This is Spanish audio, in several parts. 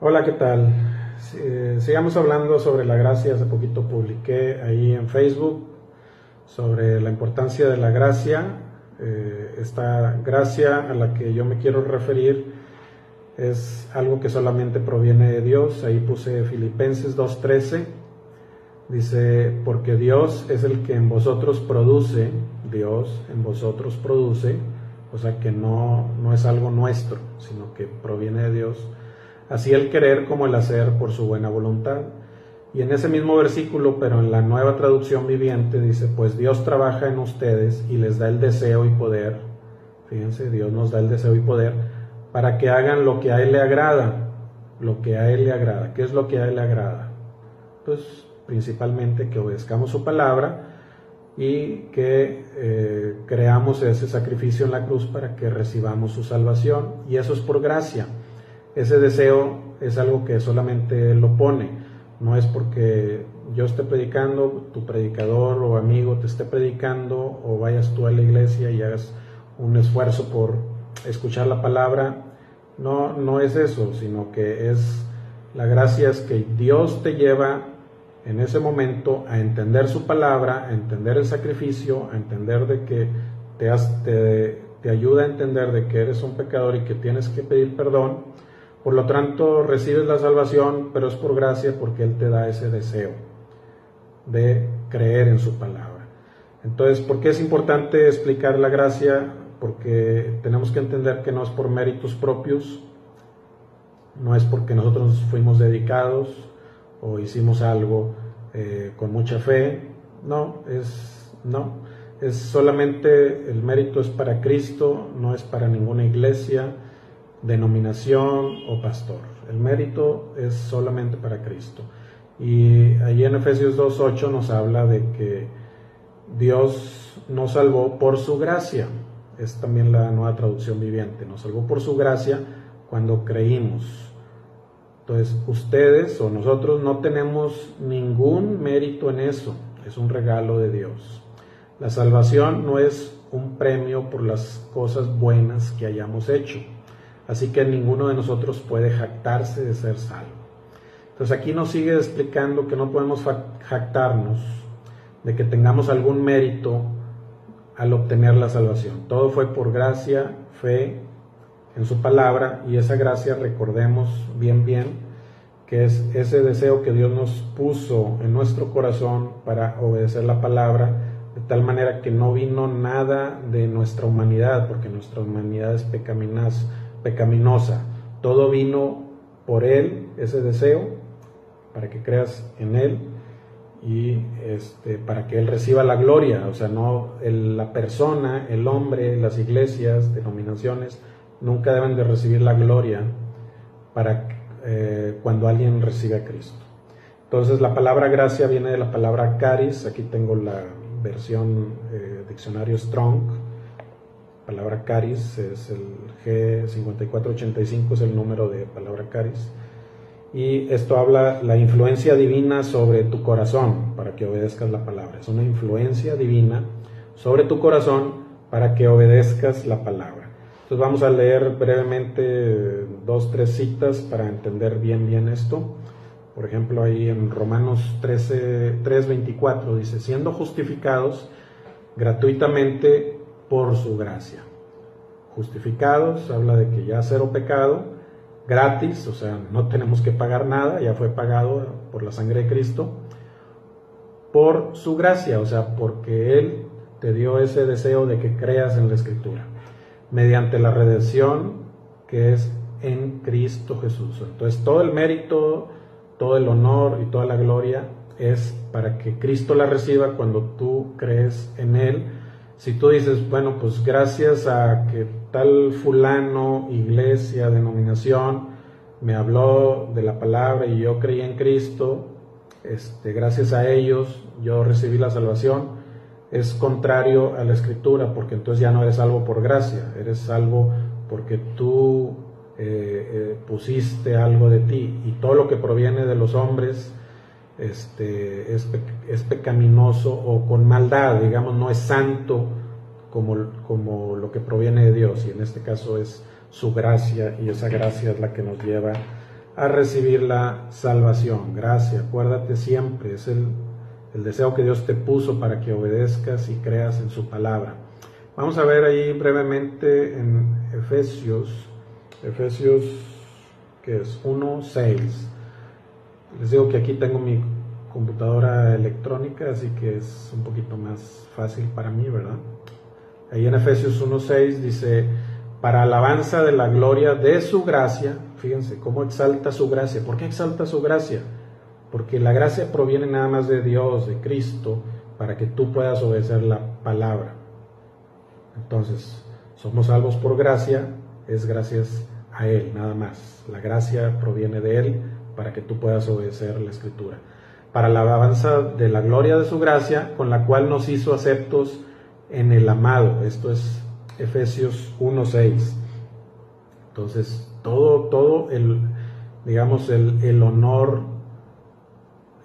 Hola, ¿qué tal? Sigamos hablando sobre la gracia. Hace poquito publiqué ahí en Facebook sobre la importancia de la gracia. Esta gracia a la que yo me quiero referir es algo que solamente proviene de Dios. Ahí puse Filipenses 2:13. Dice, porque Dios es el que en vosotros produce, Dios en vosotros produce, o sea que no es algo nuestro, sino que proviene de Dios, así el querer como el hacer por su buena voluntad. Y en ese mismo versículo, pero en la Nueva Traducción Viviente, dice, pues Dios trabaja en ustedes y les da el deseo y poder, fíjense, Dios nos da el deseo y poder, para que hagan lo que a Él le agrada, lo que a Él le agrada. ¿Qué es lo que a Él le agrada? Pues principalmente que obedezcamos su palabra y que creamos ese sacrificio en la cruz para que recibamos su salvación, y eso es por gracia. Ese deseo es algo que solamente Él lo pone, no es porque yo esté predicando, tu predicador o amigo te esté predicando, o vayas tú a la iglesia y hagas un esfuerzo por escuchar la palabra. No es eso, sino que es la gracia, es que Dios te lleva en ese momento a entender su palabra, a entender el sacrificio, a entender de que te ayuda a entender de que eres un pecador y que tienes que pedir perdón. Por lo tanto, recibes la salvación, pero es por gracia, porque Él te da ese deseo de creer en su palabra. Entonces, ¿por qué es importante explicar la gracia? Porque tenemos que entender que no es por méritos propios, no es porque nosotros fuimos dedicados o hicimos algo con mucha fe, es solamente el mérito es para Cristo, no es para ninguna iglesia, denominación o pastor. El mérito es solamente para Cristo. Y allí en Efesios 2:8 nos habla de que Dios nos salvó por su gracia. Es también la Nueva Traducción Viviente. Nos salvó por su gracia cuando creímos. Entonces, ustedes o nosotros no tenemos ningún mérito en eso. Es un regalo de Dios. La salvación no es un premio por las cosas buenas que hayamos hecho. Así que ninguno de nosotros puede jactarse de ser salvo. Entonces aquí nos sigue explicando que no podemos jactarnos de que tengamos algún mérito al obtener la salvación. Todo fue por gracia, fe en su palabra, y esa gracia, recordemos bien, que es ese deseo que Dios nos puso en nuestro corazón para obedecer la palabra, de tal manera que no vino nada de nuestra humanidad, porque nuestra humanidad es pecaminosa. Todo vino por Él, ese deseo, para que creas en Él y para que Él reciba la gloria. O sea, no la persona, el hombre, las iglesias, denominaciones, nunca deben de recibir la gloria para cuando alguien recibe a Cristo. Entonces la palabra gracia viene de la palabra charis. Aquí tengo la versión diccionario Strong. La palabra charis es el G5485, es el número de palabra charis, y esto habla la influencia divina sobre tu corazón para que obedezcas la palabra. Es una influencia divina sobre tu corazón para que obedezcas la palabra. Entonces vamos a leer brevemente 2-3 citas para entender bien esto. Por ejemplo, ahí en Romanos 3:24 dice, siendo justificados gratuitamente por su gracia. Justificados, habla de que ya cero pecado, gratis, o sea, no tenemos que pagar nada, ya fue pagado por la sangre de Cristo, por su gracia, o sea, porque Él te dio ese deseo de que creas en la Escritura, mediante la redención que es en Cristo Jesús. Entonces todo el mérito, todo el honor y toda la gloria es para que Cristo la reciba cuando tú crees en Él. Si tú dices, bueno, pues gracias a que tal fulano, iglesia, denominación, me habló de la palabra y yo creí en Cristo, gracias a ellos yo recibí la salvación, es contrario a la Escritura, porque entonces ya no eres salvo por gracia, eres salvo porque tú pusiste algo de ti, y todo lo que proviene de los hombres es pecaminoso o con maldad, digamos, no es santo como lo que proviene de Dios, y en este caso es su gracia, y esa gracia es la que nos lleva a recibir la salvación. Gracia, acuérdate siempre, es el deseo que Dios te puso para que obedezcas y creas en su palabra. Vamos a ver ahí brevemente en Efesios que es 1:6. Les digo que aquí tengo mi computadora electrónica, así que es un poquito más fácil para mí, ¿verdad? Ahí en Efesios 1:6 dice: para alabanza de la gloria de su gracia. Fíjense cómo exalta su gracia. ¿Por qué exalta su gracia? Porque la gracia proviene nada más de Dios, de Cristo, para que tú puedas obedecer la palabra. Entonces, somos salvos por gracia, es gracias a Él, nada más. La gracia proviene de Él para que tú puedas obedecer la Escritura. Para la alabanza de la gloria de su gracia, con la cual nos hizo aceptos en el amado. Esto es Efesios 1:6. Entonces, todo el honor,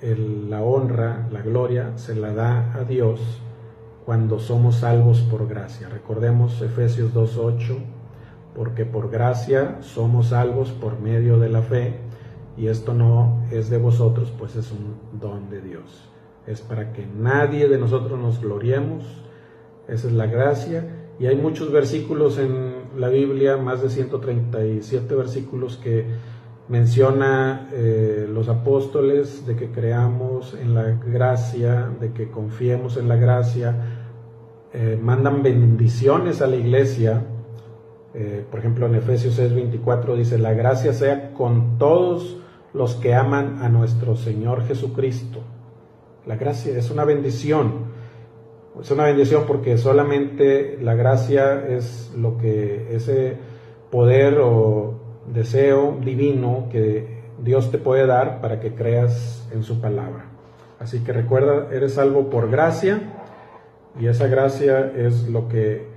la honra, la gloria, se la da a Dios cuando somos salvos por gracia. Recordemos Efesios 2:8, porque por gracia somos salvos por medio de la fe, y esto no es de vosotros, pues es un don de Dios. Es para que nadie de nosotros nos gloriemos. Esa es la gracia. Y hay muchos versículos en la Biblia, más de 137 versículos que menciona los apóstoles, de que creamos en la gracia, de que confiemos en la gracia. Mandan bendiciones a la iglesia. Por ejemplo, en Efesios 6:24 dice: la gracia sea con todos los que aman a nuestro Señor Jesucristo. La gracia es una bendición. Es una bendición porque solamente la gracia es lo que ese poder o deseo divino que Dios te puede dar para que creas en su palabra. Así que recuerda, eres salvo por gracia, y esa gracia es lo que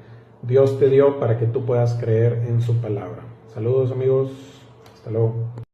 Dios te dio para que tú puedas creer en su palabra. Saludos, amigos, hasta luego.